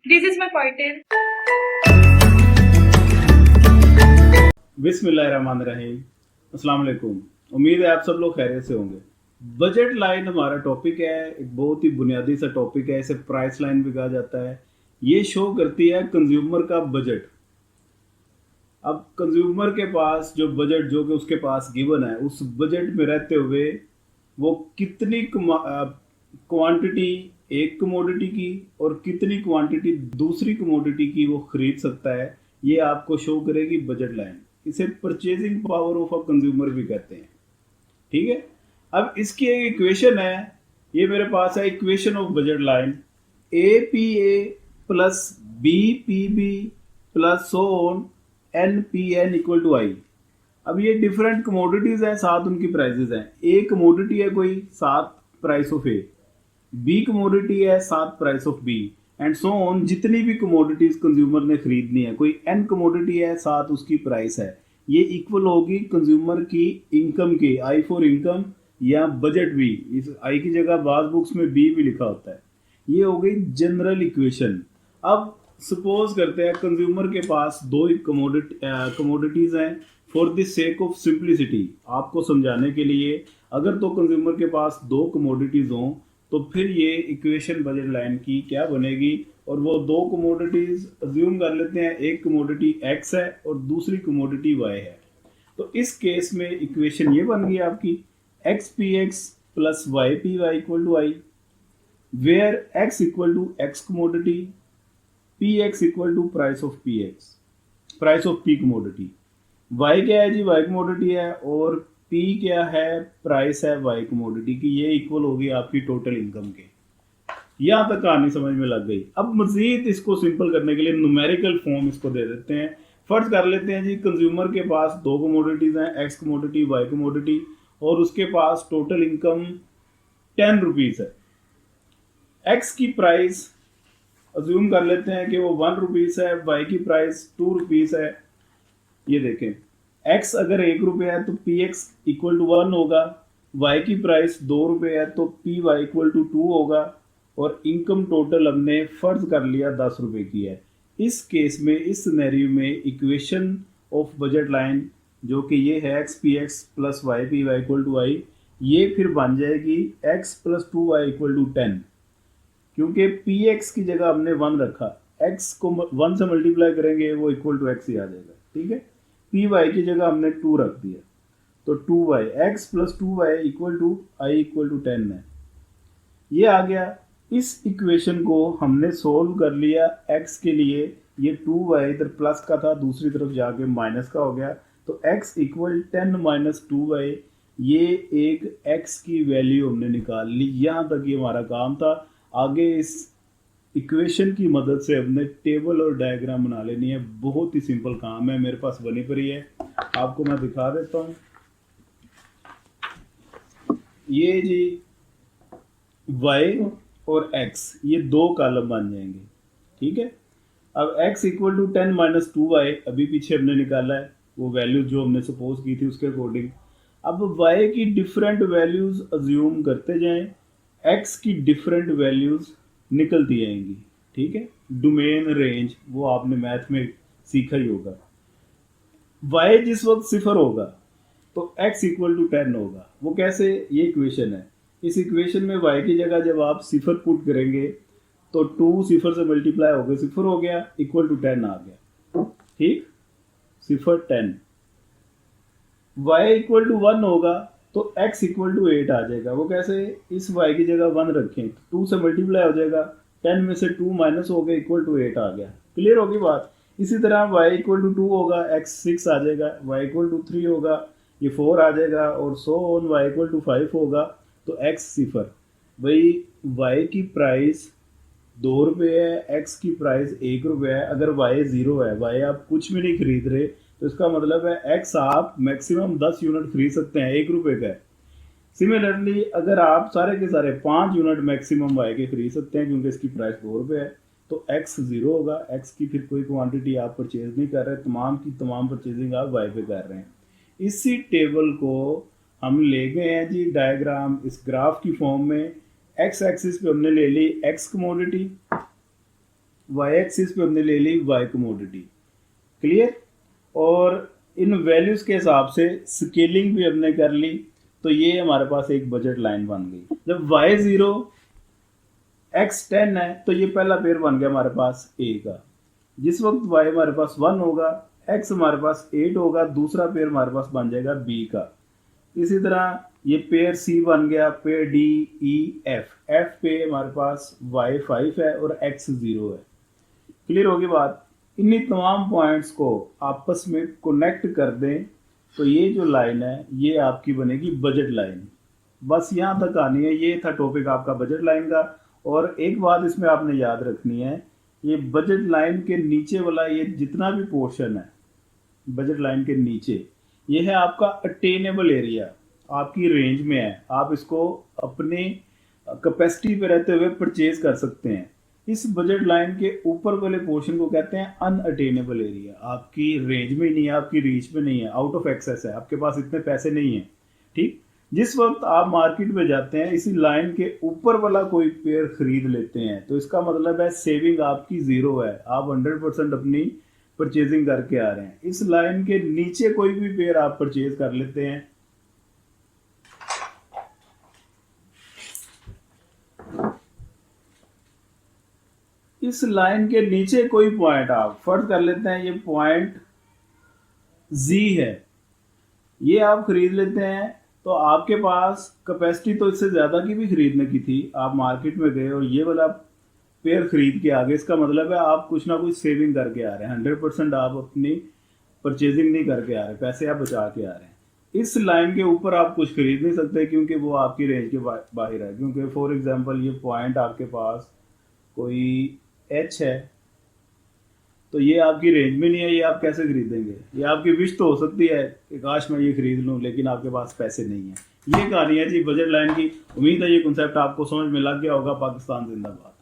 This is my pointer. बिस्मिल्लाहिर्रहमानिर्रहीम। अस्सलाम वालेकुम। उम्मीद है आप सब लोग खैरियत से होंगे। बजट लाइन हमारा टॉपिक है, एक बहुत ही बुनियादी सा टॉपिक है, इसे प्राइस लाइन भी कहा जाता है। ये शो करती है कंज्यूमर का बजट। अब कंज्यूमर के पास जो बजट जो कि उसके पास गिवन है, उस बजट में रहते हुए वो कितनी क्वांटिटी एक कमोडिटी की और कितनी क्वांटिटी दूसरी कमोडिटी की वो खरीद सकता है, ये आपको शो करेगी बजट लाइन। इसे purchasing power of a consumer भी कहते हैं। ठीक है। अब इसकी एक इक्वेशन है, ये मेरे पास है equation of budget line. A P A plus B P B plus so on N P N equal to I. अब ये डिफरेंट कमोडिटीज हैं, साथ उनकी प्राइसेस हैं। ए कमोडिटी है कोई, साथ price of A. B commodity है, साथ price of B, and so on. जितनी भी कमोडिटीज कंज्यूमर ने खरीदनी है, कोई एन कमोडिटी है, साथ उसकी प्राइस है, ये इक्वल होगी कंज्यूमर की इनकम की। आई फॉर इनकम या बजट भी, इस आई की जगह बाज बुक्स में बी भी लिखा होता है। ये हो गई जनरल इक्वेशन। अब सपोज करते हैं कंज्यूमर के पास दो कमोडिटीज हैं। For the sake of simplicity, आपको समझाने के लिए, अगर तो कंज्यूमर के पास दो कमोडिटीज हों तो फिर ये इक्वेशन बजट लाइन की क्या बनेगी। और वो दो कमोडिटीज अज्यूम कर लेते हैं, एक कमोडिटी एक्स है और दूसरी कमोडिटी वाई है। तो इस केस में इक्वेशन ये बन गई आपकी, X P X plus Y P Y equal to I, where X equal to X commodity, P X equal to price of P X, price of P commodity. Y क्या है जी, Y commodity है, और P क्या है, price है Y commodity की। ये equal होगी आपकी टोटल इनकम के। यहां तक कहानी समझ में लग गई। अब मजीद इसको सिंपल करने के लिए न्यूमेरिकल फॉर्म इसको दे देते हैं। फर्ज कर लेते हैं जी कंज्यूमर के पास दो कमोडिटीज हैं, एक्स कमोडिटी वाई कमोडिटी, और उसके पास टोटल इनकम 10 रुपीज है। एक्स की प्राइस अज्यूम कर लेते हैं कि वो 1 रुपीज है, वाई की प्राइस 2 रुपीज है। ये देखें, x अगर 1 रुपये है तो पी एक्स इक्वल टू 1 होगा, y की प्राइस 2 रुपये है तो पी वाई इक्वल टू 2 होगा, और इनकम टोटल हमने फर्ज कर लिया 10 रुपये की है। इस केस में, इस सिनेरियो में इक्वेशन ऑफ बजट लाइन जो कि ये है X P X plus Y P Y equal to I, ये फिर बन जाएगी x plus 2y equal to 10। क्योंकि पी एक्स की जगह हमने 1 रखा, x को 1 से मल्टीप्लाई करेंगे वो इक्वल टू x ही आ जाएगा। ठीक है। पी वाई की जगह हमने 2 रख दिया, तो 2y, X plus 2y equal to I equal to 10 है। ये आ गया। इस इक्वेशन को हमने सोल्व कर लिया x के लिए। ये 2y इधर प्लस का था, दूसरी तरफ जाके माइनस का हो गया, तो x इक्वल 10 माइनस 2y। ये एक x की वैल्यू हमने निकाल ली। यहाँ तक ये हमारा काम था। आगे इस इक्वेशन की मदद से हमने टेबल और डायग्राम बना लेनी है। बहुत ही सिंपल काम है, मेरे पास बनी पड़ी है, आपको मैं दिखा देता हूँ। ये जी y और x, ये दो कॉलम बन जाएंगे। ठीक है। अब x equal to 10 minus 2y अभी पीछे हमने निकाला है, वो वैल्यू जो हमने सपोज की थी उसके अकॉर्डिंग। अब y की डिफरेंट वैल्यूज अज्यूम करते जाएं, x की डिफरेंट वैल्यूज निकलती जाएंगी। ठीक है। डोमेन रेंज वो आपने मैथ में सीखा ही होगा। y जिस वक्त 0 होगा तो x इक्वल टू 10 होगा। वो कैसे, ये इक्वेशन है। इस इक्वेशन में y की जगह जब आप 0 पुट करेंगे तो 2 0 से मल्टीप्लाई हो गया, 0 हो गया, इक्वल टू 10 आ गया। ठीक, 0 10। y इक्वल टू 1 होगा तो x इक्वल टू 8 आ जाएगा। वो कैसे, इस y की जगह 1 रखें, 2 से मल्टीप्लाई हो जाएगा, 10 में से 2 माइनस हो गया, इक्वल टू 8 आ गया। क्लियर होगी बात। इसी तरह y इक्वल टू 2 होगा, x 6 आ जाएगा, y इक्वल टू 3 होगा, ये 4 आ जाएगा, और so on y equal to 5 होगा तो x 0। भाई y की प्राइस 2 रुपये है, x की प्राइस 1 रुपये है। अगर y 0 है, y आप कुछ भी नहीं खरीद रहे, तो इसका मतलब है x आप मैक्सिमम 10 यूनिट खरीद सकते हैं, 1 रुपये का है। सिमिलरली अगर आप सारे के सारे 5 यूनिट मैक्सिमम y के खरीद सकते हैं, क्योंकि इसकी प्राइस 2 रुपये है, तो x 0 होगा। x की फिर कोई क्वांटिटी आप परचेज नहीं कर रहे, तमाम की तमाम परचेजिंग आप y पे कर रहे हैं। इसी टेबल को हम ले गए हैं जी डायग्राम इस ग्राफ की फॉर्म में। x एक्सिस पे हमने ले ली x कमोडिटी, वाई एक्सिस पे हमने ले ली वाई कमोडिटी, क्लियर। और इन वैल्यूज के हिसाब से स्केलिंग भी हमने कर ली, तो ये हमारे पास एक बजट लाइन बन गई। जब वाई 0 एक्स 10 है तो ये पहला पेयर बन गया हमारे पास ए का। जिस वक्त वाई हमारे पास 1 होगा, एक्स हमारे पास 8 होगा, दूसरा पेयर हमारे पास बन जाएगा बी का। इसी तरह ये पेयर सी बन गया, pair D E F. F पे हमारे पास वाई 5 है और एक्स 0 है। क्लियर होगी बात। इन्हीं तमाम पॉइंट्स को आपस में कनेक्ट कर दें तो ये जो लाइन है ये आपकी बनेगी बजट लाइन। बस यहाँ तक आनी है। ये था टॉपिक आपका बजट लाइन का। और एक बात इसमें आपने याद रखनी है, ये बजट लाइन के नीचे वाला ये जितना भी पोर्शन है बजट लाइन के नीचे, ये है आपका अटेनेबल एरिया, आपकी रेंज में है। आप इसको अपने कैपेसिटी पे रहते हुए परचेज कर सकते हैं। इस बजट लाइन के ऊपर वाले पोर्शन को कहते हैं अनअटेनेबल एरिया। आपकी रेंज में नहीं है, आपकी रीच में नहीं है, आउट ऑफ एक्सेस है, आपके पास इतने पैसे नहीं है। ठीक, जिस वक्त आप मार्केट में जाते हैं इसी लाइन के ऊपर वाला कोई पेयर खरीद लेते हैं तो इसका मतलब है सेविंग आपकी 0 है, आप 100% अपनी परचेजिंग करके आ रहे हैं। इस लाइन के नीचे कोई भी पेयर आप परचेज कर लेते हैं, इस लाइन के नीचे कोई पॉइंट आप फर्ज कर लेते हैं, ये पॉइंट जी है, ये आप खरीद लेते हैं तो आपके पास कैपेसिटी तो इससे ज़्यादा की भी खरीदने की थी। आप मार्केट में गए और ये वाला पेयर खरीद के आ गए, इसका मतलब है आप कुछ ना कुछ सेविंग करके आ रहे हैं। 100% आप अपनी परचेजिंग नहीं करके आ रहे, पैसे आप बचा के आ रहे हैं। इस लाइन के ऊपर आप कुछ खरीद नहीं सकते क्योंकि वो आपकी रेंज के बाहर है। क्योंकि फॉर एग्जांपल ये पॉइंट आपके पास कोई एच है तो ये आपकी रेंज में नहीं है, ये आप कैसे खरीदेंगे? ये आपकी विश तो हो सकती है कि काश मैं ये खरीद लूँ, लेकिन आपके पास पैसे नहीं है। ये कहानी है जी बजट लाइन की। उम्मीद है ये कॉन्सेप्ट आपको समझ में लग गया होगा। पाकिस्तान जिंदाबाद।